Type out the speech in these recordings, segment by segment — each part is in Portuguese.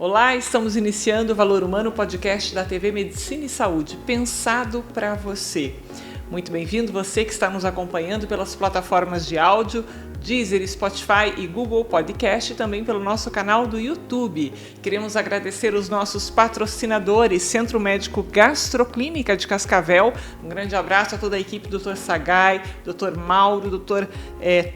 Olá, estamos iniciando o Valor Humano, podcast da TV Medicina e Saúde, pensado para você. Muito bem-vindo você que está nos acompanhando pelas plataformas de áudio, Deezer, Spotify e Google Podcast, e também pelo nosso canal do YouTube. Queremos agradecer os nossos patrocinadores, Centro Médico Gastroclínica de Cascavel. Um grande abraço a toda a equipe, Dr. Sagai, Dr. Mauro, Dr.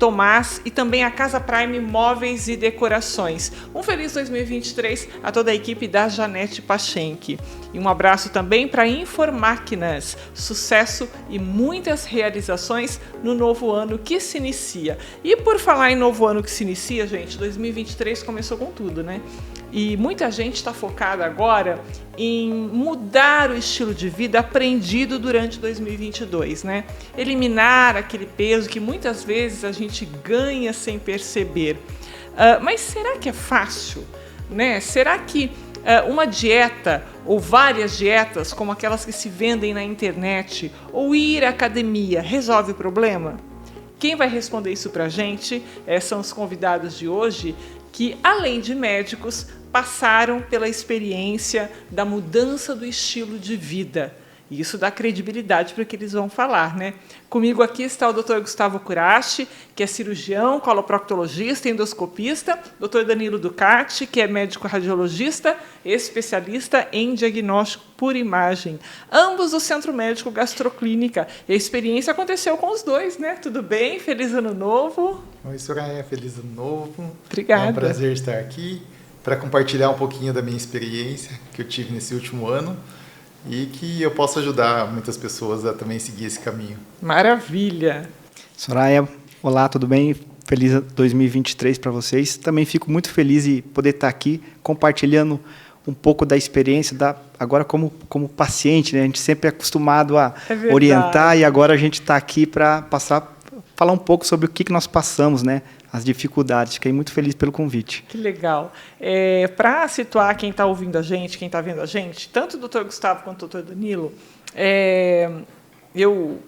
Tomás e também a Casa Prime Móveis e Decorações. Um feliz 2023 a toda a equipe da Janete Pachenque. E um abraço também para Informáquinas. Sucesso e muitas realizações no novo ano que se inicia. E por falar em novo ano que se inicia, gente, 2023 começou com tudo, né? E muita gente está focada agora em mudar o estilo de vida aprendido durante 2022, né? Eliminar aquele peso que muitas vezes a gente ganha sem perceber. Mas será que é fácil, né? Será que uma dieta ou várias dietas, como aquelas que se vendem na internet, ou ir à academia, resolve o problema? Quem vai responder isso para a gente são os convidados de hoje, que, além de médicos, passaram pela experiência da mudança do estilo de vida. E isso dá credibilidade para o que eles vão falar, né? Comigo aqui está o Dr. Gustavo Curachi, que é cirurgião, coloproctologista, endoscopista, Dr. Danilo Ducati, que é médico radiologista, especialista em diagnóstico por imagem. Ambos do Centro Médico Gastroclínica. E a experiência aconteceu com os dois, né? Tudo bem? Feliz Ano Novo. Oi, Soraya. Feliz Ano Novo. Obrigada. É um prazer estar aqui para compartilhar um pouquinho da minha experiência que eu tive nesse último ano e que eu possa ajudar muitas pessoas a também seguir esse caminho. Maravilha! Soraya, olá, tudo bem? Feliz 2023 para vocês. Também fico muito feliz de poder estar aqui compartilhando um pouco da experiência, agora como paciente, né? A gente sempre é acostumado a orientar e agora a gente está aqui para falar um pouco sobre o que nós passamos, né? As dificuldades. Fiquei muito feliz pelo convite. Que legal. Para situar quem está ouvindo a gente, quem está vendo a gente, tanto o Dr. Gustavo quanto o Dr. Danilo, eu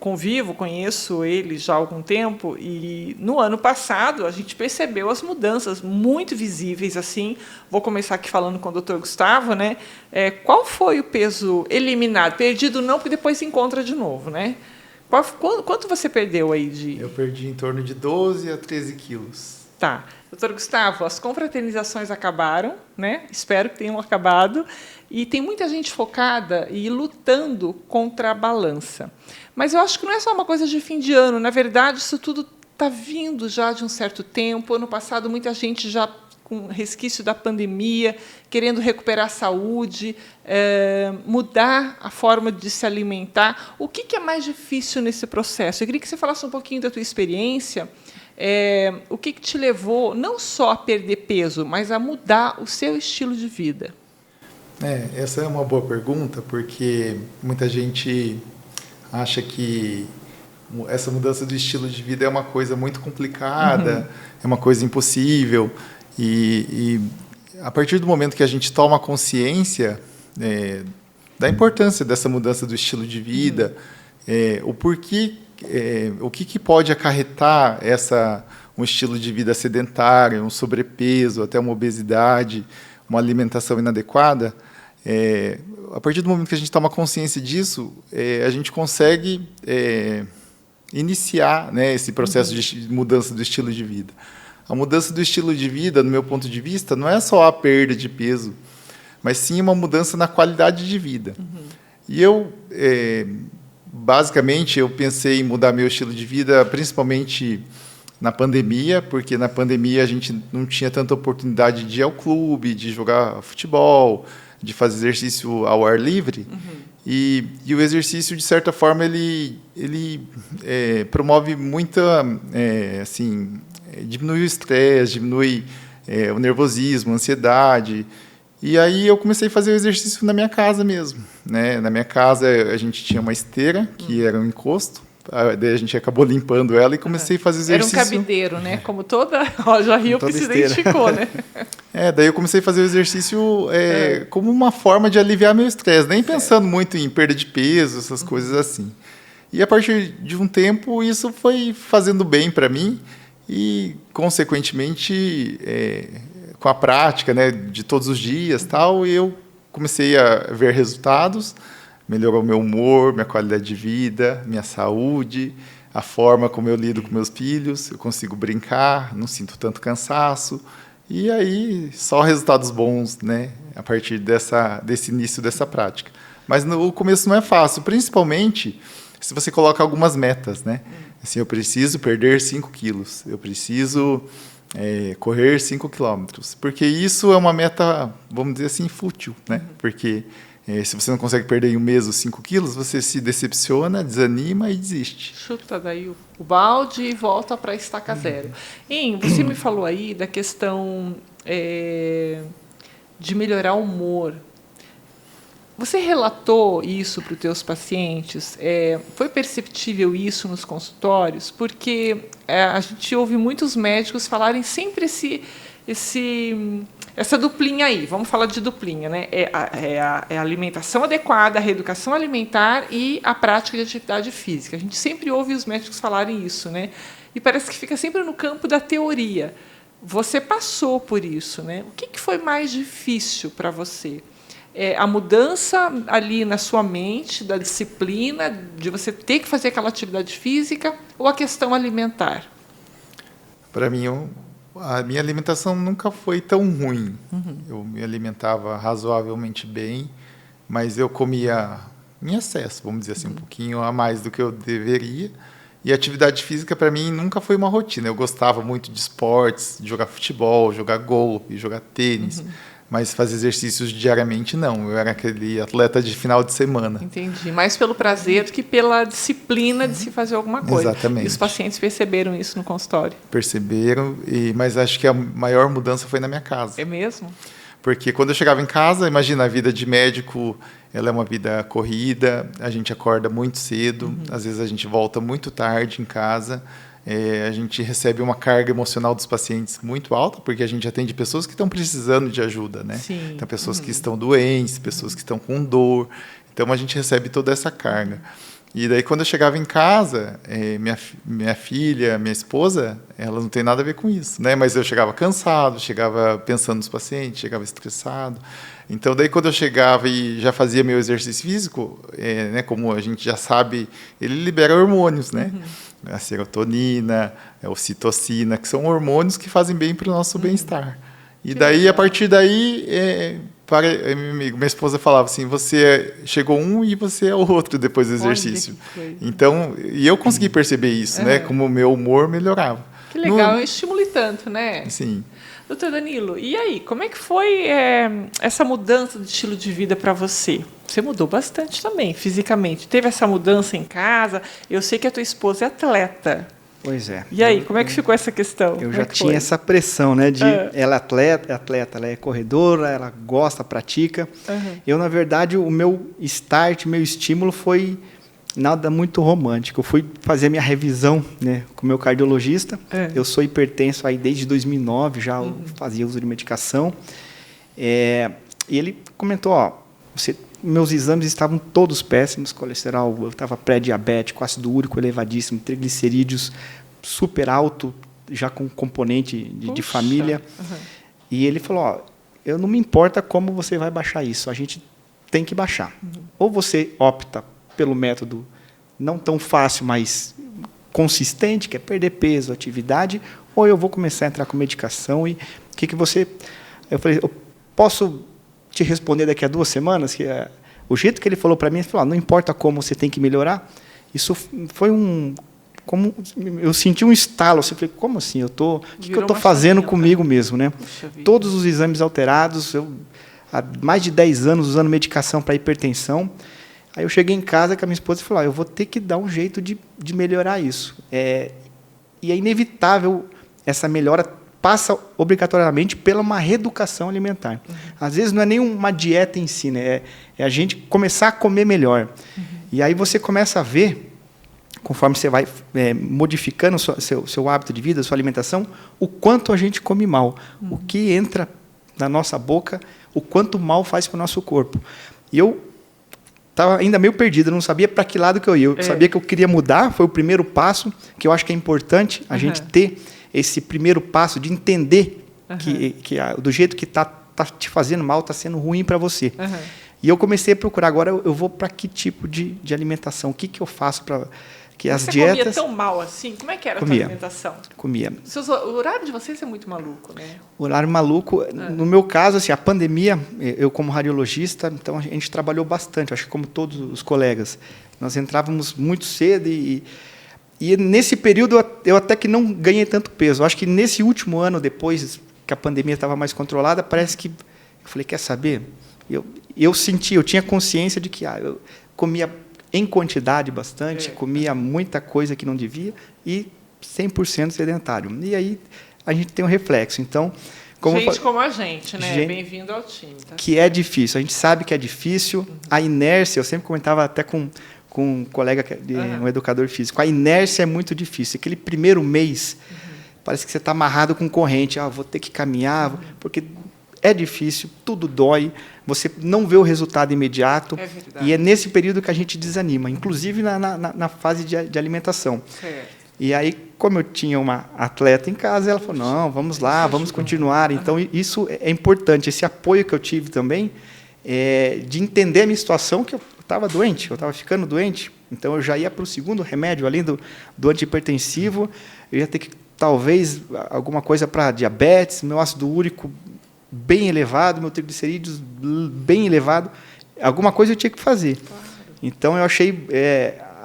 conheço eles já há algum tempo e no ano passado a gente percebeu as mudanças muito visíveis assim. Vou começar aqui falando com o Dr. Gustavo, né? Qual foi o peso eliminado? Perdido não, porque depois se encontra de novo, né? Quanto você perdeu aí? Eu perdi em torno de 12 a 13 quilos. Tá. Doutor Gustavo, as confraternizações acabaram, né? Espero que tenham acabado. E tem muita gente focada e lutando contra a balança. Mas eu acho que não é só uma coisa de fim de ano. Na verdade, isso tudo está vindo já de um certo tempo. Ano passado, muita gente já com resquício da pandemia, querendo recuperar a saúde, mudar a forma de se alimentar. O que é mais difícil nesse processo? Eu queria que você falasse um pouquinho da tua experiência, o que te levou não só a perder peso, mas a mudar o seu estilo de vida. Essa é uma boa pergunta, porque muita gente acha que essa mudança do estilo de vida é uma coisa muito complicada, é uma coisa impossível. E a partir do momento que a gente toma consciência da importância dessa mudança do estilo de vida, o porquê, o que pode acarretar um estilo de vida sedentário, um sobrepeso, até uma obesidade, uma alimentação inadequada, a partir do momento que a gente toma consciência disso, a gente consegue iniciar, né, esse processo de mudança do estilo de vida. A mudança do estilo de vida, no meu ponto de vista, não é só a perda de peso, mas sim uma mudança na qualidade de vida. E eu, basicamente, eu pensei em mudar meu estilo de vida, principalmente na pandemia, porque na pandemia a gente não tinha tanta oportunidade de ir ao clube, de jogar futebol, de fazer exercício ao ar livre. E o exercício, de certa forma, ele promove muita, diminui o estresse, diminui o nervosismo, a ansiedade. E aí eu comecei a fazer o exercício na minha casa mesmo, né? Na minha casa a gente tinha uma esteira, que era um encosto, daí a gente acabou limpando ela e comecei a fazer exercício. Era um cabideiro, né? Como toda loja Rio que se identificou, né? Daí eu comecei a fazer o exercício como uma forma de aliviar meu estresse, nem pensando muito em perda de peso, essas coisas assim. E a partir de um tempo isso foi fazendo bem para mim e, consequentemente, com a prática, né, de todos os dias, tal, e eu comecei a ver resultados, melhorou meu humor, minha qualidade de vida, minha saúde, a forma como eu lido com meus filhos, eu consigo brincar, não sinto tanto cansaço, e aí só resultados bons, né, a partir desse início dessa prática. Mas o começo não é fácil, principalmente se você coloca algumas metas, né? Assim, eu preciso perder 5 quilos, eu preciso correr 5 quilômetros, porque isso é uma meta, vamos dizer assim, fútil, né? Porque se você não consegue perder em um mês os 5 quilos, você se decepciona, desanima e desiste. Chuta daí o balde e volta para a estaca zero. Você me falou aí da questão de melhorar o humor. Você relatou isso para os teus pacientes? Foi perceptível isso nos consultórios? Porque a gente ouve muitos médicos falarem sempre essa duplinha aí. Vamos falar de duplinha, né? A alimentação adequada, a reeducação alimentar e a prática de atividade física. A gente sempre ouve os médicos falarem isso, né? E parece que fica sempre no campo da teoria. Você passou por isso, né? O que foi mais difícil para você? A mudança ali na sua mente, da disciplina, de você ter que fazer aquela atividade física, ou a questão alimentar? Para mim, a minha alimentação nunca foi tão ruim. Eu me alimentava razoavelmente bem, mas eu comia em excesso, vamos dizer assim, um pouquinho a mais do que eu deveria. E a atividade física, para mim, nunca foi uma rotina. Eu gostava muito de esportes, de jogar futebol, jogar golfe, jogar tênis. Mas fazer exercícios diariamente, não. Eu era aquele atleta de final de semana. Entendi. Mais pelo prazer do que pela disciplina de se fazer alguma coisa. Exatamente. E os pacientes perceberam isso no consultório? Perceberam, mas acho que a maior mudança foi na minha casa. É mesmo? Porque quando eu chegava em casa, imagina, a vida de médico, ela é uma vida corrida, a gente acorda muito cedo, às vezes a gente volta muito tarde em casa. A gente recebe uma carga emocional dos pacientes muito alta, porque a gente atende pessoas que estão precisando de ajuda, né? Sim. Então, pessoas que estão doentes, pessoas que estão com dor. Então, a gente recebe toda essa carga. E daí, quando eu chegava em casa, minha filha, minha esposa, elas não têm nada a ver com isso, né? Mas eu chegava cansado, chegava pensando nos pacientes, chegava estressado. Então, daí, quando eu chegava e já fazia meu exercício físico, né, como a gente já sabe, ele libera hormônios, né? A serotonina, a ocitocina, que são hormônios que fazem bem para o nosso bem-estar. E daí, a partir daí, minha esposa falava assim, você chegou um e você é o outro depois do exercício. Então, e eu consegui perceber isso, né? Como o meu humor melhorava. Que legal, eu estimulei tanto, né? Sim. Doutor Danilo, e aí, como é que foi essa mudança de estilo de vida para você? Você mudou bastante também, fisicamente. Teve essa mudança em casa? Eu sei que a tua esposa é atleta. Pois é. E aí, como é que ficou essa questão? Eu já tinha essa pressão, né? Ela é atleta, ela é corredora, ela gosta, pratica. Eu, na verdade, o meu start, meu estímulo foi nada muito romântico. Eu fui fazer minha revisão, né, com o meu cardiologista. Eu sou hipertenso aí desde 2009, já fazia uso de medicação. E ele comentou, meus exames estavam todos péssimos, colesterol, eu estava pré-diabético, ácido úrico elevadíssimo, triglicerídeos super alto, já com componente de família. E ele falou, eu não me importa como você vai baixar isso, a gente tem que baixar. Ou você opta pelo método não tão fácil, mas consistente, que é perder peso, atividade, ou eu vou começar a entrar com medicação e o que você... Eu falei, eu posso te responder daqui a 2 semanas? O jeito que ele falou para mim, ele falou, não importa como você tem que melhorar. Isso foi como eu senti um estalo, assim, falei, como assim? O que eu estou fazendo comigo mesmo, né? Todos os exames alterados, eu há mais de 10 anos usando medicação para hipertensão. Aí eu cheguei em casa com a minha esposa e falei, eu vou ter que dar um jeito de melhorar isso. E é inevitável essa melhora, passa obrigatoriamente pela uma reeducação alimentar. Às vezes não é nem uma dieta em si, né? É a gente começar a comer melhor. E aí você começa a ver, conforme você vai modificando o seu hábito de vida, a sua alimentação, o quanto a gente come mal. O que entra na nossa boca, o quanto mal faz para o nosso corpo. E eu estava ainda meio perdido, não sabia para que lado que eu ia. Eu sabia que eu queria mudar, foi o primeiro passo, que eu acho que é importante a gente ter esse primeiro passo de entender do jeito que tá te fazendo mal, está sendo ruim para você. E eu comecei a procurar, agora eu vou para que tipo de alimentação, o que eu faço para que as dietas... Você comia tão mal assim? Como é que era a tua alimentação? Comia. O horário de vocês é muito maluco, né? Horário maluco. No meu caso, assim, a pandemia, eu como radiologista, então a gente trabalhou bastante, acho que como todos os colegas. Nós entrávamos muito cedo e nesse período eu até que não ganhei tanto peso. Eu acho que nesse último ano, depois que a pandemia estava mais controlada, parece que eu falei, quer saber? Eu senti, eu tinha consciência de que eu comia em quantidade bastante, comia muita coisa que não devia e 100% sedentário. E aí a gente tem um reflexo. Então, como a gente, né? Bem-vindo ao time. Tá? Que é difícil, a gente sabe que é difícil. A inércia, eu sempre comentava até com um colega, um educador físico, a inércia é muito difícil. Aquele primeiro mês, parece que você está amarrado com corrente. Vou ter que caminhar, porque é difícil, tudo dói, você não vê o resultado imediato. É verdade. E é nesse período que a gente desanima, inclusive na fase de alimentação. Certo. E aí, como eu tinha uma atleta em casa, ela falou, não, vamos lá, vamos continuar. Então, isso é importante. Esse apoio que eu tive também, de entender a minha situação, que eu estava doente, eu estava ficando doente. Então, eu já ia para o segundo remédio, além do antihipertensivo, eu ia ter que, talvez, alguma coisa para diabetes, meu ácido úrico bem elevado, meu triglicerídeos bem elevado, alguma coisa eu tinha que fazer. Claro. Então, eu achei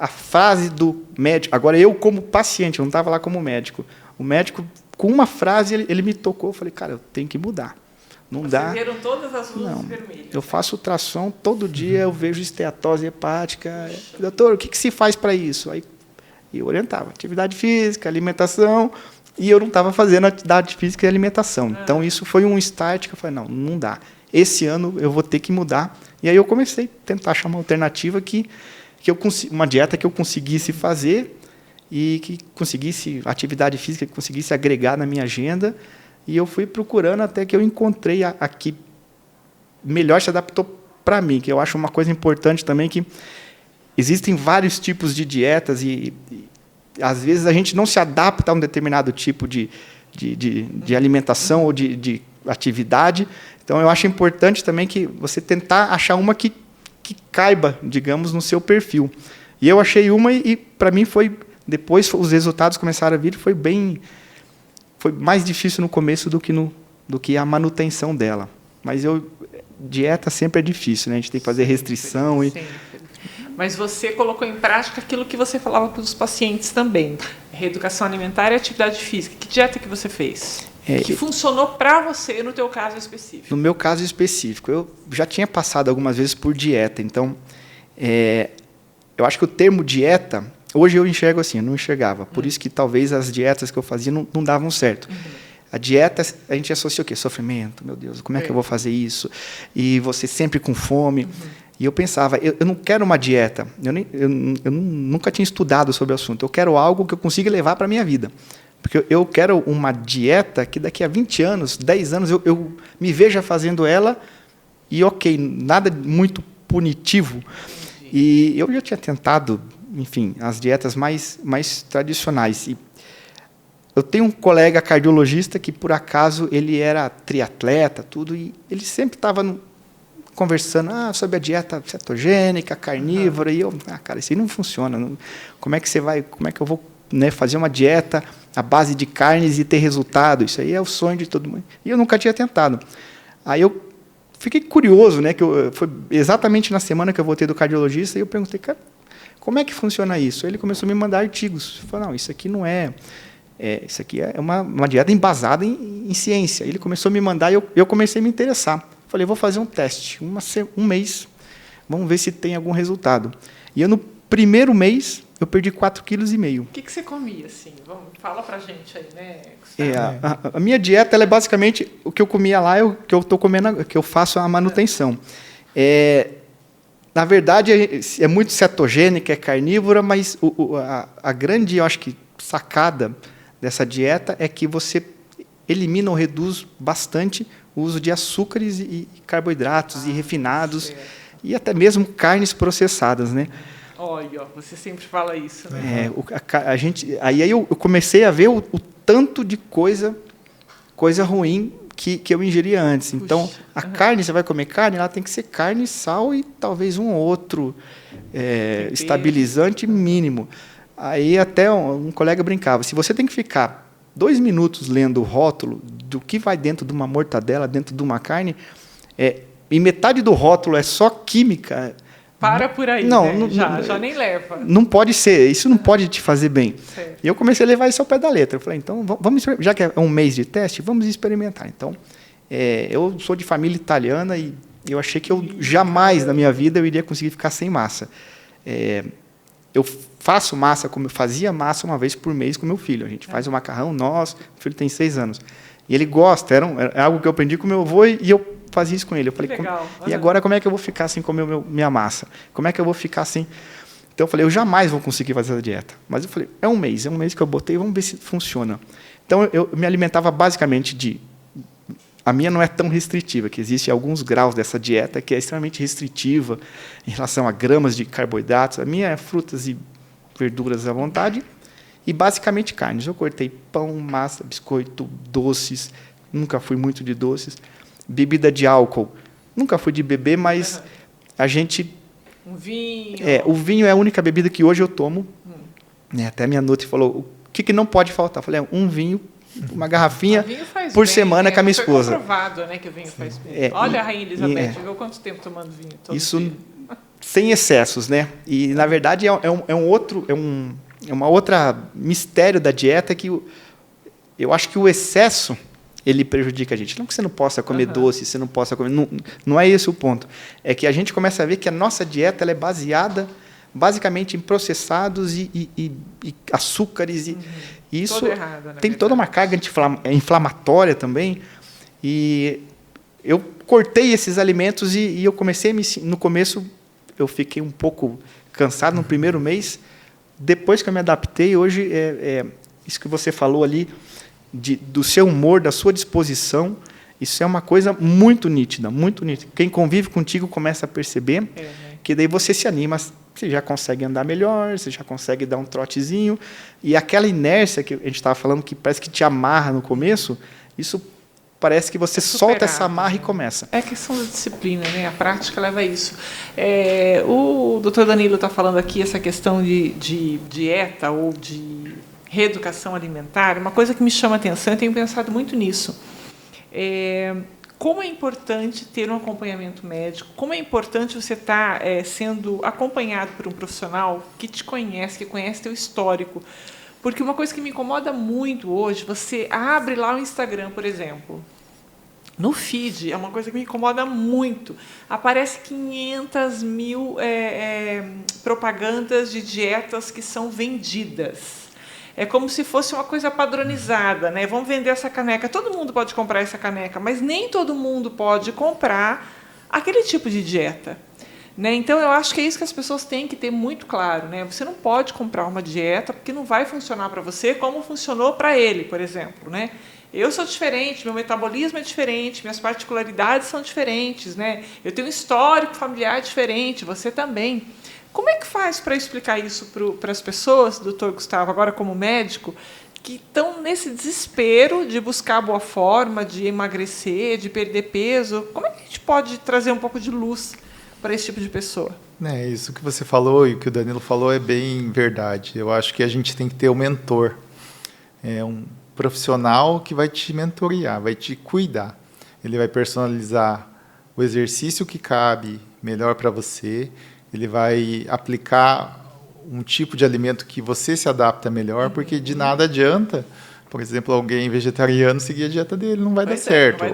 a frase do médico, agora eu como paciente, eu não estava lá como médico, o médico, com uma frase, ele me tocou, eu falei, cara, eu tenho que mudar. Não dá. Viram todas as luzes vermelhas. Eu faço ultrassom, todo dia eu vejo esteatose hepática. Doutor, o que se faz para isso? Aí eu orientava, atividade física, alimentação, e eu não estava fazendo atividade física e alimentação. Então, isso foi um start que eu falei, não dá. Esse ano eu vou ter que mudar. E aí eu comecei a tentar achar uma alternativa uma dieta que eu conseguisse fazer e que conseguisse, atividade física, que conseguisse agregar na minha agenda. E eu fui procurando até que eu encontrei a que melhor se adaptou para mim, que eu acho uma coisa importante também, que existem vários tipos de dietas e às vezes a gente não se adapta a um determinado tipo de alimentação ou de atividade. Então, eu acho importante também que você tentar achar uma que caiba, digamos, no seu perfil. E eu achei uma e para mim, depois os resultados começaram a vir, foi mais difícil no começo do que a manutenção dela. Mas dieta sempre é difícil, né? A gente tem que fazer restrição. Mas você colocou em prática aquilo que você falava para os pacientes também. Reeducação alimentar e atividade física. Que dieta que você fez? Que funcionou para você no teu caso específico? No meu caso específico, eu já tinha passado algumas vezes por dieta. Então, eu acho que o termo dieta, hoje eu enxergo assim, eu não enxergava. Por isso que talvez as dietas que eu fazia não davam certo. A dieta, a gente associa o quê? Sofrimento, meu Deus, como é que eu vou fazer isso? E você sempre com fome. E eu pensava, eu não quero uma dieta, eu nunca tinha estudado sobre o assunto, eu quero algo que eu consiga levar para a minha vida. Porque eu quero uma dieta que daqui a 20 anos, 10 anos, eu me veja fazendo ela e, nada muito punitivo. E eu já tinha tentado, enfim, as dietas mais tradicionais. E eu tenho um colega cardiologista que, por acaso, ele era triatleta, tudo, e ele sempre estava conversando sobre a dieta cetogênica, carnívora, e eu, cara, isso aí não funciona. Como é que eu vou fazer uma dieta à base de carnes e ter resultado? Isso aí é o sonho de todo mundo. E eu nunca tinha tentado. Aí eu fiquei curioso, né? Foi exatamente na semana que eu voltei do cardiologista, e eu perguntei, cara, como é que funciona isso? Aí ele começou a me mandar artigos. Eu falei, não, isso aqui não é... isso aqui é uma dieta embasada em ciência. Ele começou a me mandar e eu comecei a me interessar. Falei, vou fazer um teste, um mês, vamos ver se tem algum resultado. E eu, no primeiro mês, eu perdi 4,5 kg. O que você comia, assim? Fala pra gente aí, né? A minha dieta, ela é basicamente o que eu comia lá, o que eu estou comendo, que eu faço a manutenção. Na verdade, é muito cetogênica, é carnívora, mas a grande, eu acho que, sacada dessa dieta é que você elimina ou reduz bastante o uso de açúcares e carboidratos e refinados, e até mesmo carnes processadas, né? Olha, você sempre fala isso, né? Aí eu comecei a ver o tanto de coisa coisa ruim que eu ingeria antes. Puxa. Então, a carne, você vai comer carne, ela tem que ser carne, sal e talvez um outro estabilizante mínimo. Aí até um colega brincava, se você tem que ficar 2 minutos lendo o rótulo do que vai dentro de uma mortadela, dentro de uma carne, e metade do rótulo é só química... Para por aí, não, né? Já nem leva. Não pode ser, isso não pode te fazer bem. Certo. E eu comecei a levar isso ao pé da letra. Eu falei, então, vamos, já que é um mês de teste, vamos experimentar. Então, eu sou de família italiana e eu achei que eu jamais na minha vida eu iria conseguir ficar sem massa. Eu faço massa, como eu fazia massa uma vez por mês com meu filho. A gente faz o macarrão, meu filho tem 6 anos. E ele gosta, é algo que eu aprendi com meu avô e eu fazia isso com ele. Eu falei, e agora como é que eu vou ficar sem comer minha massa? Como é que eu vou ficar sem... Então eu falei, eu jamais vou conseguir fazer essa dieta. Mas eu falei, é um mês que eu botei, vamos ver se funciona. Então eu me alimentava basicamente a minha não é tão restritiva, que existem alguns graus dessa dieta que é extremamente restritiva em relação a gramas de carboidratos. A minha é frutas e verduras à vontade e basicamente carnes. Eu cortei pão, massa, biscoito, doces, nunca fui muito de doces. Bebida de álcool. Nunca fui de beber, mas a gente... Um vinho. O vinho é a única bebida que hoje eu tomo. Até minha Nutri falou, o que não pode faltar? Eu falei, um vinho, uma garrafinha por semana com a minha esposa. Foi comprovado, né, que o vinho faz bem. Olha a Rainha Elizabeth, viu quanto tempo tomando vinho todo isso dia. Sem excessos, né? E, na verdade, uma outra mistério da dieta que eu acho que o excesso... ele prejudica a gente. Não que você não possa comer doce, você não possa comer... Não é esse o ponto. É que a gente começa a ver que a nossa dieta ela é baseada basicamente em processados e açúcares. E isso errado, tem toda uma carga inflamatória também. E eu cortei esses alimentos e eu comecei no começo, eu fiquei um pouco cansado no primeiro mês. Depois que eu me adaptei, hoje, isso que você falou ali, do seu humor, da sua disposição, isso é uma coisa muito nítida, muito nítida. Quem convive contigo começa a perceber que daí você se anima, você já consegue andar melhor, você já consegue dar um trotezinho, e aquela inércia que a gente estava falando, que parece que te amarra no começo, isso parece que você solta essa amarra e começa. É questão da disciplina, né? A prática leva a isso. O doutor Danilo está falando aqui essa questão de dieta ou de reeducação alimentar, uma coisa que me chama a atenção, eu tenho pensado muito nisso. Como é importante ter um acompanhamento médico, como é importante você estar sendo acompanhado por um profissional que te conhece, que conhece teu histórico. Porque uma coisa que me incomoda muito hoje, você abre lá o Instagram, por exemplo, no feed, é uma coisa que me incomoda muito. Aparece 500 mil propagandas de dietas que são vendidas. É como se fosse uma coisa padronizada, né? Vamos vender essa caneca. Todo mundo pode comprar essa caneca, mas nem todo mundo pode comprar aquele tipo de dieta, né? Então, eu acho que é isso que as pessoas têm que ter muito claro, né? Você não pode comprar uma dieta porque não vai funcionar para você como funcionou para ele, por exemplo, né? Eu sou diferente, meu metabolismo é diferente, minhas particularidades são diferentes, né? Eu tenho um histórico familiar diferente, você também. Como é que faz para explicar isso para as pessoas, doutor Gustavo, agora como médico, que estão nesse desespero de buscar boa forma, de emagrecer, de perder peso? Como é que a gente pode trazer um pouco de luz para esse tipo de pessoa? Isso que você falou e o que o Danilo falou é bem verdade. Eu acho que a gente tem que ter um mentor, um profissional que vai te mentorear, vai te cuidar. Ele vai personalizar o exercício que cabe melhor para você. Ele vai aplicar um tipo de alimento que você se adapta melhor, porque de nada adianta, por exemplo, alguém vegetariano seguir a dieta dele, não vai dar certo.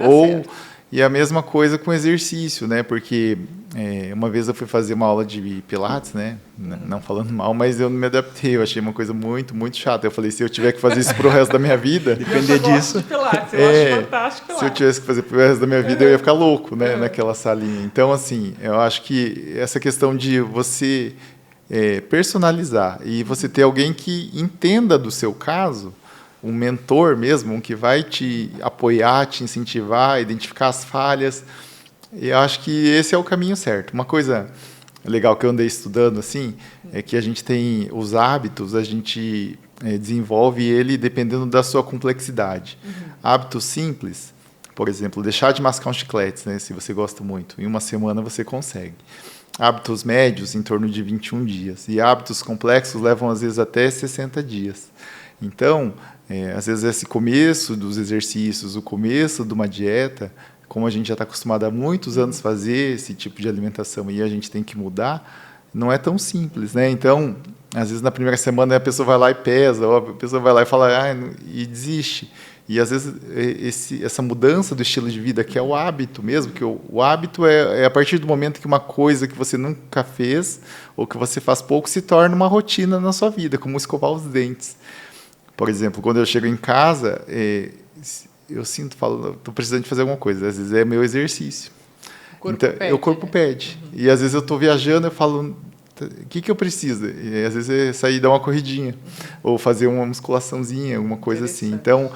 E a mesma coisa com exercício, né? Porque uma vez eu fui fazer uma aula de Pilates, né? Não falando mal, mas eu não me adaptei. Eu achei uma coisa muito, muito chata. Eu falei, se eu tiver que fazer isso pro resto da minha vida... Depender disso... De Pilates, eu acho fantástico Pilates. Se eu tivesse que fazer pro resto da minha vida, eu ia ficar louco, né? Naquela salinha. Então, assim, eu acho que essa questão de você personalizar e você ter alguém que entenda do seu caso, um mentor mesmo, um que vai te apoiar, te incentivar, identificar as falhas. E acho que esse é o caminho certo. Uma coisa legal que eu andei estudando assim é que a gente tem os hábitos, a gente desenvolve ele dependendo da sua complexidade. Hábitos simples, por exemplo, deixar de mascar um chiclete, né, se você gosta muito, em uma semana você consegue. Hábitos médios, em torno de 21 dias. E hábitos complexos levam, às vezes, até 60 dias. Então, às vezes, esse começo dos exercícios, o começo de uma dieta, como a gente já está acostumado há muitos anos a fazer esse tipo de alimentação e a gente tem que mudar, não é tão simples, né? Então, às vezes, na primeira semana, a pessoa vai lá e pesa, ou a pessoa vai lá e fala, e desiste. E, às vezes, essa mudança do estilo de vida, que é o hábito mesmo, que o hábito é a partir do momento que uma coisa que você nunca fez, ou que você faz pouco, se torna uma rotina na sua vida, como escovar os dentes. Por exemplo, quando eu chego em casa, eu falo, estou precisando de fazer alguma coisa. Às vezes é meu exercício. O corpo pede. E às vezes eu estou viajando, eu falo, o que eu preciso? E às vezes é sair e dar uma corridinha, ou fazer uma musculaçãozinha, alguma coisa assim. Então,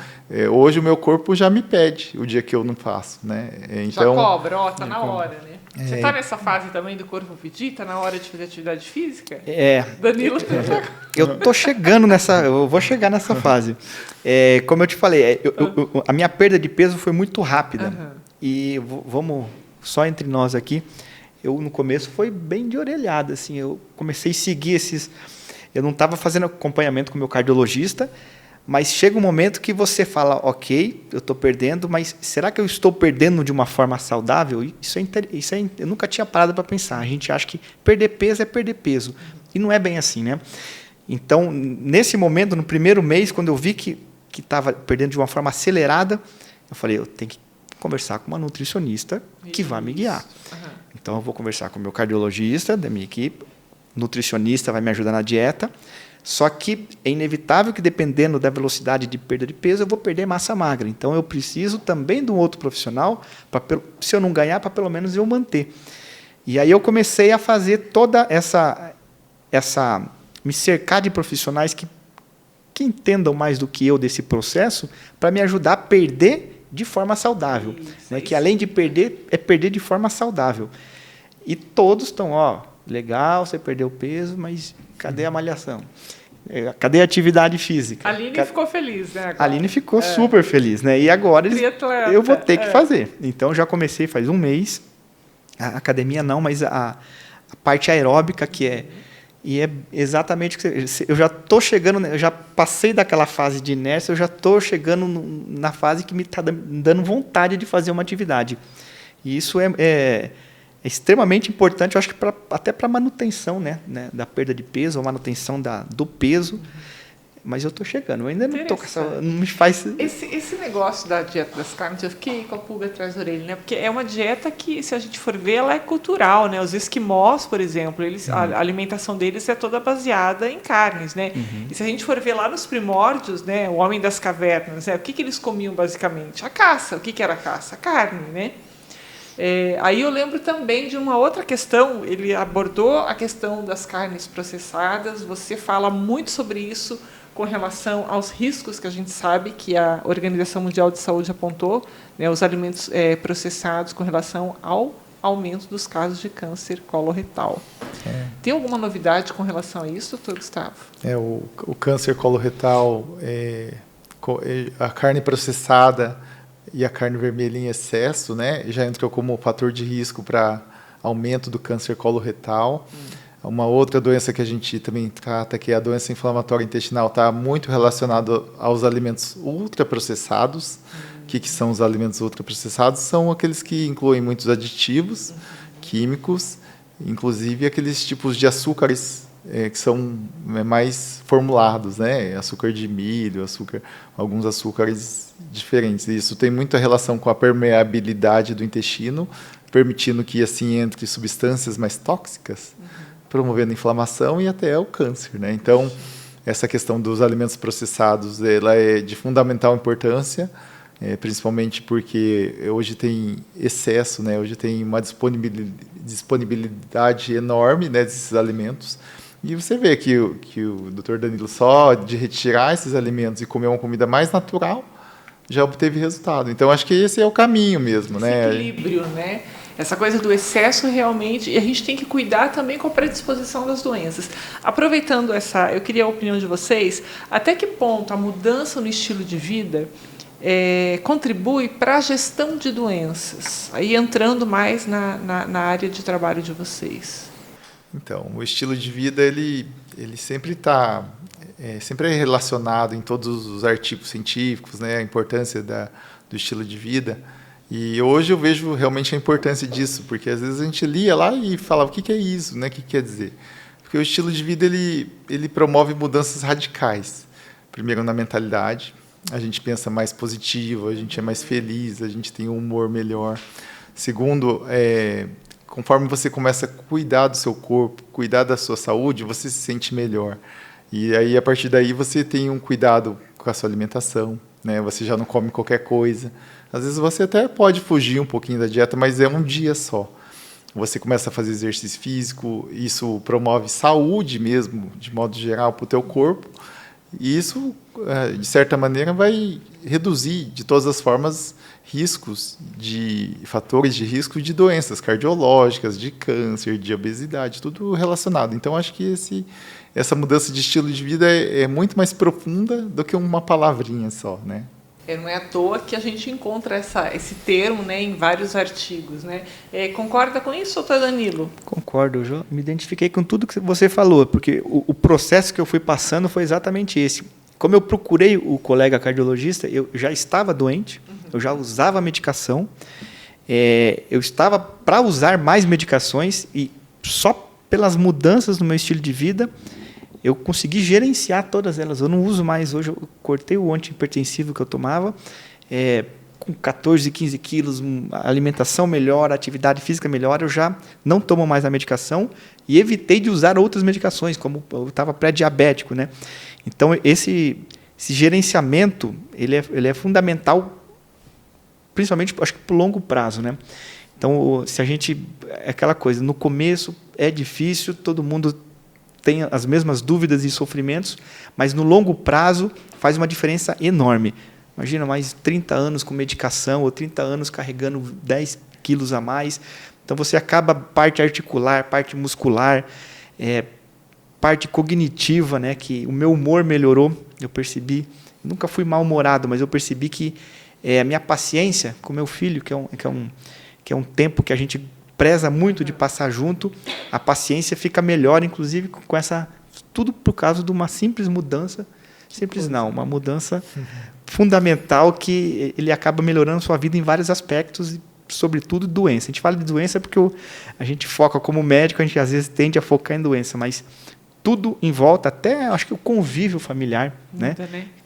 hoje o meu corpo já me pede o dia que eu não faço, né? Então, já cobra, está na hora, né? Você está nessa fase também do corpo pedir? Está na hora de fazer atividade física? Danilo? Eu tô chegando eu vou chegar nessa fase. Como eu te falei, a minha perda de peso foi muito rápida. E vamos, só entre nós aqui, eu no começo foi bem de orelhada, assim, eu comecei a seguir eu não estava fazendo acompanhamento com o meu cardiologista, mas chega um momento que você fala, ok, eu estou perdendo, mas será que eu estou perdendo de uma forma saudável? Eu nunca tinha parado para pensar. A gente acha que perder peso é perder peso. E não é bem assim, né? Então, nesse momento, no primeiro mês, quando eu vi que estava perdendo de uma forma acelerada, eu falei, eu tenho que conversar com uma nutricionista que vai me guiar. Então, eu vou conversar com o meu cardiologista da minha equipe, nutricionista vai me ajudar na dieta. Só que é inevitável que, dependendo da velocidade de perda de peso, eu vou perder massa magra. Então, eu preciso também de um outro profissional, se eu não ganhar, para pelo menos eu manter. E aí eu comecei a fazer toda me cercar de profissionais que entendam mais do que eu desse processo, para me ajudar a perder de forma saudável. Né? Que além de perder, é perder de forma saudável. E todos estão, legal, você perdeu peso, mas cadê a malhação? Cadê a atividade física? A Aline ficou feliz, né? Agora. A Aline ficou super feliz, né? E agora eu vou ter que fazer. Então, já comecei faz um mês. A academia não, mas a parte aeróbica, e é exatamente o que eu já estou chegando, eu já passei daquela fase de inércia, eu já estou chegando na fase que me está dando vontade de fazer uma atividade. E isso é extremamente importante, eu acho que até para a manutenção, né, da perda de peso, ou manutenção do peso. Mas eu estou chegando, eu ainda não estou com essa... Não me faz... Esse negócio da dieta das carnes, eu fiquei com a pulga atrás da orelha, né? Porque é uma dieta que, se a gente for ver, ela é cultural, né? Os esquimós, por exemplo, a alimentação deles é toda baseada em carnes, né? E se a gente for ver lá nos primórdios, né? O homem das cavernas, né? O que eles comiam basicamente? A caça. O que era a caça? A carne, né? Aí eu lembro também de uma outra questão, ele abordou a questão das carnes processadas, você fala muito sobre isso com relação aos riscos que a gente sabe que a Organização Mundial de Saúde apontou, né, os alimentos processados com relação ao aumento dos casos de câncer coloretal. Tem alguma novidade com relação a isso, doutor Gustavo? O câncer coloretal, a carne processada e a carne vermelha em excesso, né, já entra como fator de risco para aumento do câncer coloretal. Uma outra doença que a gente também trata, que é a doença inflamatória intestinal, está muito relacionada aos alimentos ultraprocessados. O que são os alimentos ultraprocessados? São aqueles que incluem muitos aditivos químicos, inclusive aqueles tipos de açúcares que são mais formulados, né? Açúcar de milho, alguns açúcares diferentes. Isso tem muita relação com a permeabilidade do intestino, permitindo que assim entre substâncias mais tóxicas, promovendo inflamação e até o câncer, né? Então, essa questão dos alimentos processados, ela é de fundamental importância, principalmente porque hoje tem excesso, né? Hoje tem uma disponibilidade enorme, né, desses alimentos. E você vê que o Dr. Danilo, só de retirar esses alimentos e comer uma comida mais natural, já obteve resultado. Então, acho que esse é o caminho mesmo, né? Esse equilíbrio, né? Essa coisa do excesso realmente, e a gente tem que cuidar também com a predisposição das doenças. Aproveitando eu queria a opinião de vocês, até que ponto a mudança no estilo de vida contribui para a gestão de doenças? Aí entrando mais na área de trabalho de vocês. Então, o estilo de vida, ele sempre está sempre é relacionado em todos os artigos científicos, né, a importância do estilo de vida. E hoje eu vejo realmente a importância disso, porque às vezes a gente lia lá e falava, o que é isso, né? O que quer dizer? Porque o estilo de vida ele promove mudanças radicais. Primeiro, na mentalidade, a gente pensa mais positivo, a gente é mais feliz, a gente tem um humor melhor. Segundo, conforme você começa a cuidar do seu corpo, cuidar da sua saúde, você se sente melhor. E aí, a partir daí, você tem um cuidado com a sua alimentação, né? Você já não come qualquer coisa. Às vezes você até pode fugir um pouquinho da dieta, mas é um dia só. Você começa a fazer exercício físico, isso promove saúde mesmo, de modo geral, para o teu corpo. E isso, de certa maneira, vai reduzir, de todas as formas, fatores de risco de doenças cardiológicas, de câncer, de obesidade, tudo relacionado. Então, acho que essa mudança de estilo de vida é muito mais profunda do que uma palavrinha só, né? Não é à toa que a gente encontra esse termo, né, em vários artigos, né? Concorda com isso, doutor Danilo? Concordo, eu me identifiquei com tudo que você falou, porque o processo que eu fui passando foi exatamente esse. Como eu procurei o colega cardiologista, eu já estava doente, eu já usava medicação, eu estava para usar mais medicações e só pelas mudanças no meu estilo de vida eu consegui gerenciar todas elas. Eu não uso mais hoje, eu cortei o antihipertensivo que eu tomava, com 14, 15 quilos, a alimentação melhor, a atividade física melhor, eu já não tomo mais a medicação e evitei de usar outras medicações, como eu estava pré-diabético, né? Então, esse gerenciamento, ele é fundamental, principalmente, acho que para o longo prazo, né? Então, se a gente... É aquela coisa, no começo é difícil, todo mundo tem as mesmas dúvidas e sofrimentos, mas no longo prazo faz uma diferença enorme. Imagina, mais 30 anos com medicação ou 30 anos carregando 10 quilos a mais. Então, você acaba parte articular, parte muscular, parte cognitiva, né, que o meu humor melhorou, eu percebi. Eu nunca fui mal-humorado, mas eu percebi que a minha paciência com meu filho, que é um tempo que a gente preza muito de passar junto, a paciência fica melhor, inclusive com tudo por causa de uma simples mudança, uma mudança fundamental que ele acaba melhorando a sua vida em vários aspectos, e sobretudo doença. A gente fala de doença porque a gente foca como médico, a gente às vezes tende a focar em doença, mas tudo em volta, até acho que o convívio familiar, né?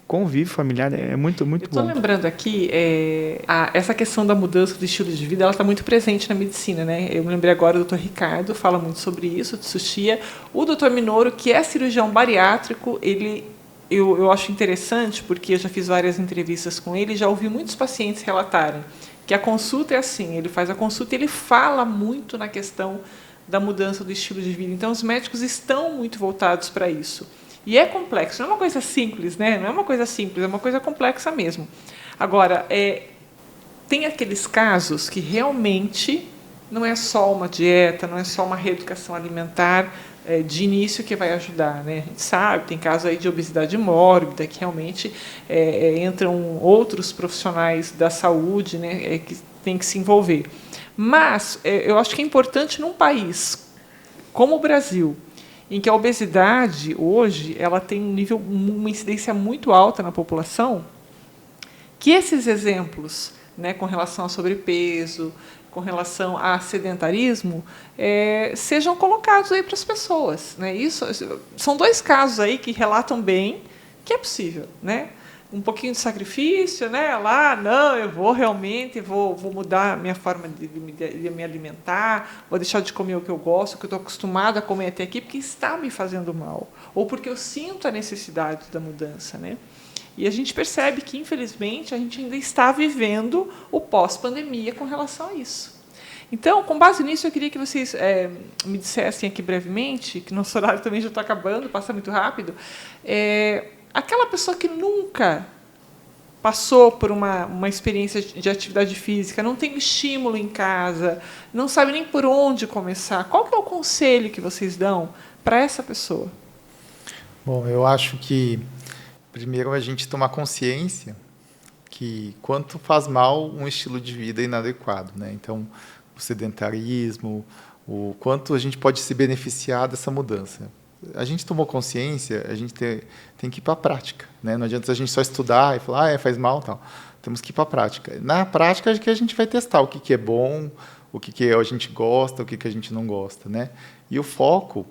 Convívio familiar é muito, muito bom. Eu estou lembrando aqui, essa questão da mudança do estilo de vida, ela está muito presente na medicina, né? Eu me lembrei agora do Dr. Ricardo, fala muito sobre isso, de Tsuchiya. O Dr. Minoru, que é cirurgião bariátrico, eu acho interessante, porque eu já fiz várias entrevistas com ele, já ouvi muitos pacientes relatarem que a consulta é assim, ele faz a consulta e ele fala muito na questão da mudança do estilo de vida. Então, os médicos estão muito voltados para isso. E é complexo, não é uma coisa simples, né? Não é uma coisa simples, é uma coisa complexa mesmo. Agora, tem aqueles casos que realmente não é só uma dieta, não é só uma reeducação alimentar de início que vai ajudar, né? A gente sabe, tem casos aí de obesidade mórbida, que realmente entram outros profissionais da saúde, né, que tem que se envolver. Mas eu acho que é importante num país como o Brasil, em que a obesidade, hoje, ela tem uma incidência muito alta na população, que esses exemplos, né, com relação a sobrepeso, com relação a sedentarismo, sejam colocados aí para as pessoas, né? Isso, são 2 casos aí que relatam bem que é possível, né? Um pouquinho de sacrifício, né? Eu vou realmente vou mudar a minha forma de me alimentar, vou deixar de comer o que eu gosto, o que eu estou acostumado a comer até aqui, porque está me fazendo mal, ou porque eu sinto a necessidade da mudança, né? E a gente percebe que, infelizmente, a gente ainda está vivendo o pós-pandemia com relação a isso. Então, com base nisso, eu queria que vocês me dissessem aqui brevemente, que nosso horário também já está acabando, passa muito rápido, aquela pessoa que nunca passou por uma experiência de atividade física, não tem estímulo em casa, não sabe nem por onde começar, qual que é o conselho que vocês dão para essa pessoa? Bom, eu acho que primeiro a gente tomar consciência que quanto faz mal um estilo de vida inadequado, né? Então, o sedentarismo, o quanto a gente pode se beneficiar dessa mudança. A gente tomou consciência, a gente tem que ir para a prática, né? Não adianta a gente só estudar e falar, faz mal, tal. Temos que ir para a prática. Na prática, que a gente vai testar o que é bom, o que a gente gosta, o que a gente não gosta, né? E o foco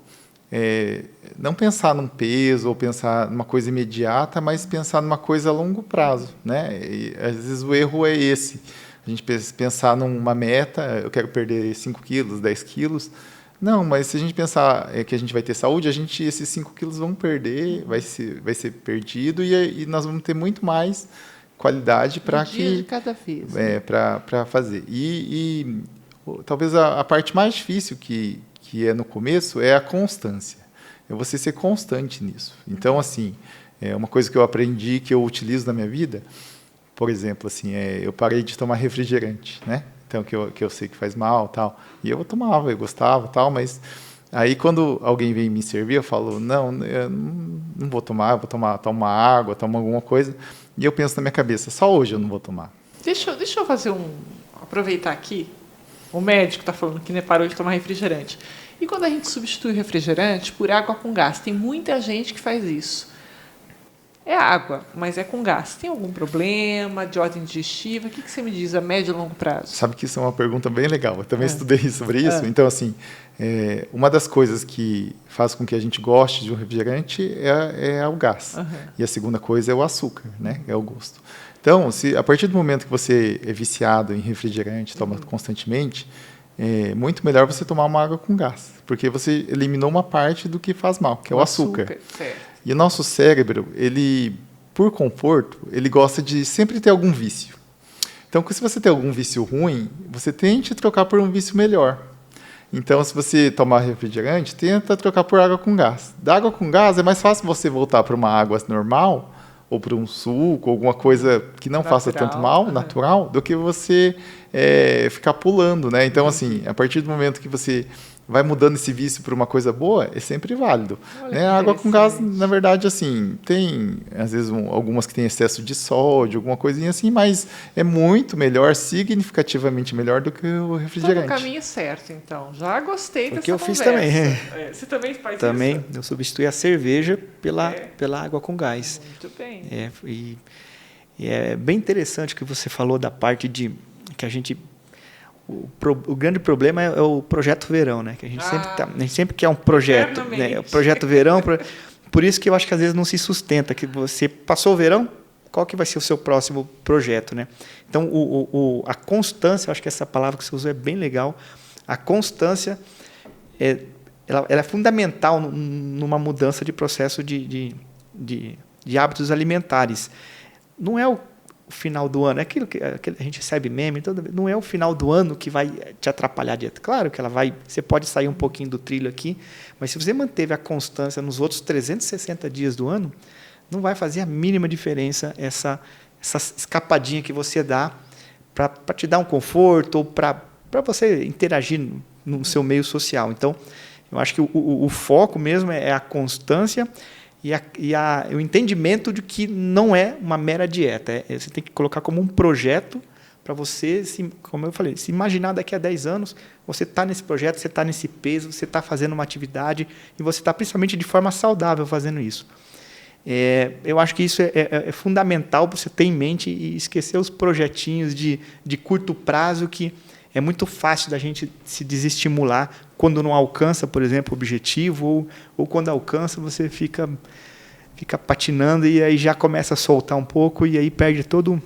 é não pensar num peso ou pensar numa coisa imediata, mas pensar numa coisa a longo prazo, né? E, às vezes o erro é esse. A gente pensar numa meta, eu quero perder 5 quilos, 10 quilos. Não, mas se a gente pensar que a gente vai ter saúde, esses 5 quilos vão perder, vai ser perdido e nós vamos ter muito mais qualidade para de cada vez, para fazer. E talvez a parte mais difícil que é no começo é a constância. É você ser constante nisso. Então, assim, é uma coisa que eu aprendi, que eu utilizo na minha vida, por exemplo, assim, eu parei de tomar refrigerante, né? Então, que eu sei que faz mal, tal. E eu tomava, eu gostava, tal, mas aí quando alguém vem me servir, eu falo, não, eu não vou tomar, eu vou tomar água, tomar alguma coisa. E eu penso na minha cabeça, só hoje eu não vou tomar. Deixa eu fazer aproveitar aqui, o médico está falando que parou de tomar refrigerante. E quando a gente substitui o refrigerante por água com gás, tem muita gente que faz isso. É água, mas é com gás. Tem algum problema de ordem digestiva? O que você me diz a médio e longo prazo? Sabe que isso é uma pergunta bem legal. Eu também estudei sobre isso. Então, assim, uma das coisas que faz com que a gente goste de um refrigerante é o gás. E a segunda coisa é o açúcar, né? É o gosto. Então, a partir do momento que você é viciado em refrigerante, toma constantemente, é muito melhor você tomar uma água com gás, porque você eliminou uma parte do que faz mal, que é o açúcar. Certo. E o nosso cérebro, ele, por conforto, ele gosta de sempre ter algum vício. Então, se você tem algum vício ruim, você tente trocar por um vício melhor. Então, se você tomar refrigerante, tenta trocar por água com gás. Da água com gás, é mais fácil você voltar para uma água normal, ou para um suco, alguma coisa que não faça tanto mal, natural, do que você ficar pulando, né? Então, assim, a partir do momento que você vai mudando esse vício para uma coisa boa, é sempre válido. Né? A água com gás, na verdade, assim, tem, às vezes, algumas que têm excesso de sódio, alguma coisinha assim, mas é muito melhor, significativamente melhor do que o refrigerante. Está no caminho certo, então. Já gostei dessa conversa. O que eu fiz também. Você também faz isso? Também, eu substituí a cerveja pela água com gás. Muito bem. E é bem interessante que você falou da parte de que a gente... O grande problema é o projeto verão, né? Que a gente sempre quer um projeto, né? O projeto verão, por isso que eu acho que às vezes não se sustenta, que você passou o verão, qual que vai ser o seu próximo projeto, né? Então, a constância, eu acho que essa palavra que você usou é bem legal. A constância ela é fundamental numa mudança de processo de hábitos alimentares. Não é o final do ano, é aquilo que a gente recebe meme, não é o final do ano que vai te atrapalhar a dieta. Claro que você pode sair um pouquinho do trilho aqui, mas se você manteve a constância nos outros 360 dias do ano, não vai fazer a mínima diferença essa escapadinha que você dá para te dar um conforto ou para você interagir no seu meio social. Então, eu acho que o foco mesmo é a constância e o entendimento de que não é uma mera dieta. Você tem que colocar como um projeto para você, como eu falei, se imaginar daqui a 10 anos, você está nesse projeto, você está nesse peso, você está fazendo uma atividade e você está principalmente de forma saudável fazendo isso. Eu acho que isso é fundamental para você ter em mente e esquecer os projetinhos de curto prazo, que é muito fácil da gente se desestimular quando não alcança, por exemplo, o objetivo, ou quando alcança, você fica patinando e aí já começa a soltar um pouco e aí perde todo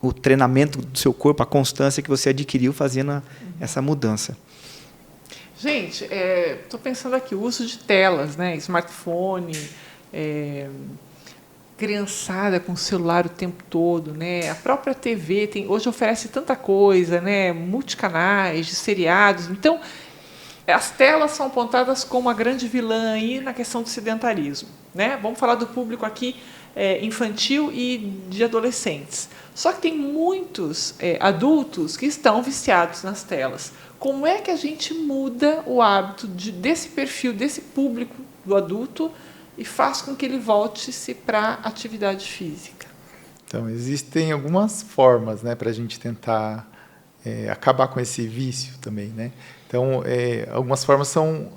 o treinamento do seu corpo, a constância que você adquiriu fazendo essa mudança. Gente, estou pensando aqui, o uso de telas, né? Smartphone, criançada com celular o tempo todo, né? A própria TV hoje oferece tanta coisa, né? Multicanais, de seriados. Então, as telas são apontadas como a grande vilã aí na questão do sedentarismo, né? Vamos falar do público aqui infantil e de adolescentes. Só que tem muitos adultos que estão viciados nas telas. Como é que a gente muda o hábito desse perfil, desse público do adulto e faz com que ele volte-se para a atividade física? Então, existem algumas formas, né, para a gente tentar acabar com esse vício também, né? Então, algumas formas são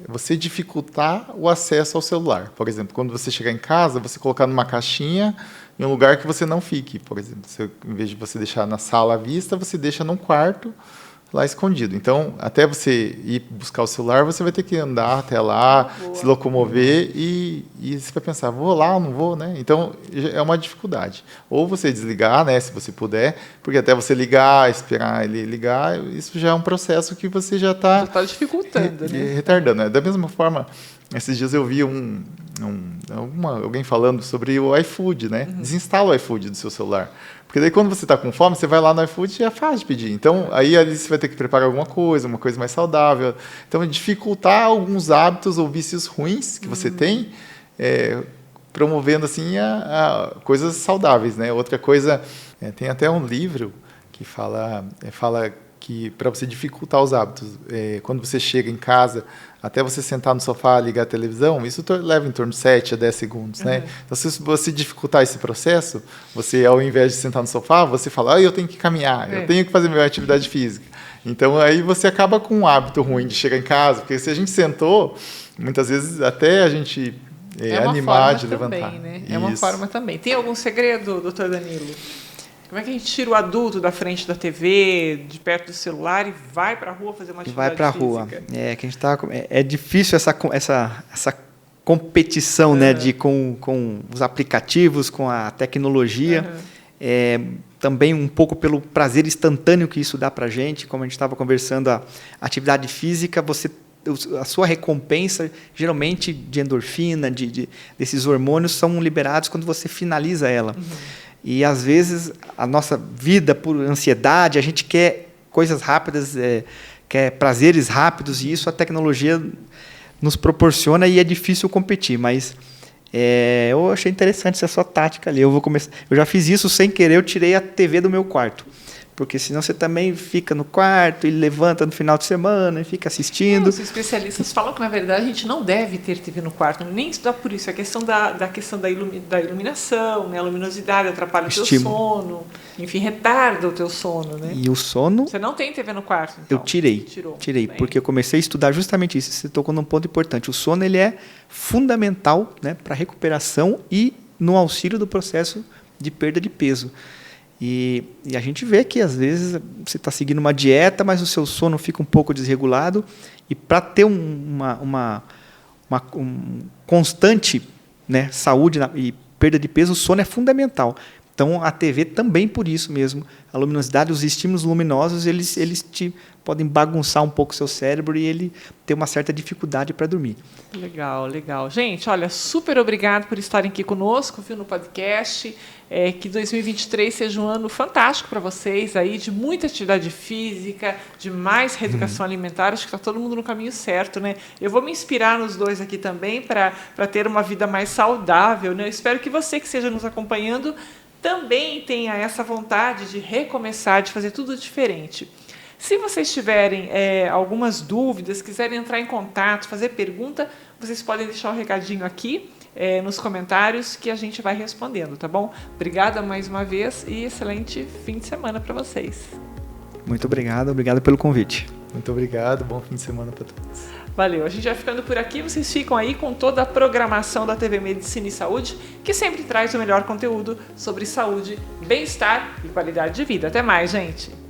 você dificultar o acesso ao celular. Por exemplo, quando você chegar em casa, você colocar numa caixinha em um lugar que você não fique. Por exemplo, em vez de você deixar na sala à vista, você deixa num quarto lá escondido. Então, até você ir buscar o celular, você vai ter que andar até lá, se locomover e você vai pensar, vou lá ou não vou, né? Então, é uma dificuldade. Ou você desligar, né, se você puder, porque até você ligar, esperar ele ligar, isso já é um processo que você já está dificultando, né? Retardando. Né? Da mesma forma, esses dias eu vi alguém falando sobre o iFood, né? Desinstala o iFood do seu celular. Porque daí quando você está com fome, você vai lá no iFood e é fácil de pedir. Então, aí ali você vai ter que preparar alguma coisa, uma coisa mais saudável. Então, dificultar alguns hábitos ou vícios ruins que você tem, promovendo assim a coisas saudáveis, né? Outra coisa, tem até um livro que fala que para você dificultar os hábitos, quando você chega em casa, até você sentar no sofá, ligar a televisão, isso leva em torno de 7 a 10 segundos, né? Então, se você dificultar esse processo, você, ao invés de sentar no sofá, você fala, eu tenho que caminhar, eu tenho que fazer minha atividade física. Então, aí você acaba com um hábito ruim de chegar em casa, porque se a gente sentou, muitas vezes até a gente animar de levantar. Também, né? É uma forma também. Tem algum segredo, doutor Danilo? Como é que a gente tira o adulto da frente da TV, de perto do celular e vai para a rua fazer uma atividade física? Vai para a rua. Que a gente é difícil essa competição, né, com os aplicativos, com a tecnologia. Também um pouco pelo prazer instantâneo que isso dá para a gente. Como a gente estava conversando, a atividade física, a sua recompensa, geralmente de endorfina, desses hormônios, são liberados quando você finaliza ela. E, às vezes, a nossa vida, por ansiedade, a gente quer coisas rápidas, quer prazeres rápidos, e isso a tecnologia nos proporciona e é difícil competir. Mas eu achei interessante essa sua tática ali. Eu já fiz isso sem querer, eu tirei a TV do meu quarto. Porque senão você também fica no quarto e levanta no final de semana e fica assistindo. Os especialistas falam que, na verdade, a gente não deve ter TV no quarto, nem estudar por isso. É a questão da iluminação, né? A luminosidade atrapalha o teu sono, enfim, retarda o teu sono. Né? E o sono... Você não tem TV no quarto, então? Eu tirei, porque eu comecei a estudar justamente isso. Você tocou num ponto importante. O sono ele é fundamental, né, para a recuperação e no auxílio do processo de perda de peso. E a gente vê que, às vezes, você está seguindo uma dieta, mas o seu sono fica um pouco desregulado. E para ter uma constante, né, saúde e perda de peso, o sono é fundamental. Então, a TV também por isso mesmo. A luminosidade, os estímulos luminosos, eles podem bagunçar um pouco o seu cérebro e ele tem uma certa dificuldade para dormir. Legal, legal. Gente, olha, super obrigado por estarem aqui conosco, viu, no podcast. Que 2023 seja um ano fantástico para vocês, aí, de muita atividade física, de mais reeducação alimentar. Acho que está todo mundo no caminho certo, né? Eu vou me inspirar nos dois aqui também para ter uma vida mais saudável, né? Eu espero que você que esteja nos acompanhando também tenha essa vontade de recomeçar, de fazer tudo diferente. Se vocês tiverem algumas dúvidas, quiserem entrar em contato, fazer pergunta, vocês podem deixar um recadinho aqui nos comentários que a gente vai respondendo, tá bom? Obrigada mais uma vez e excelente fim de semana para vocês. Muito obrigado pelo convite. Muito obrigado, bom fim de semana para todos. Valeu, a gente vai ficando por aqui, vocês ficam aí com toda a programação da TV Medicina e Saúde, que sempre traz o melhor conteúdo sobre saúde, bem-estar e qualidade de vida. Até mais, gente!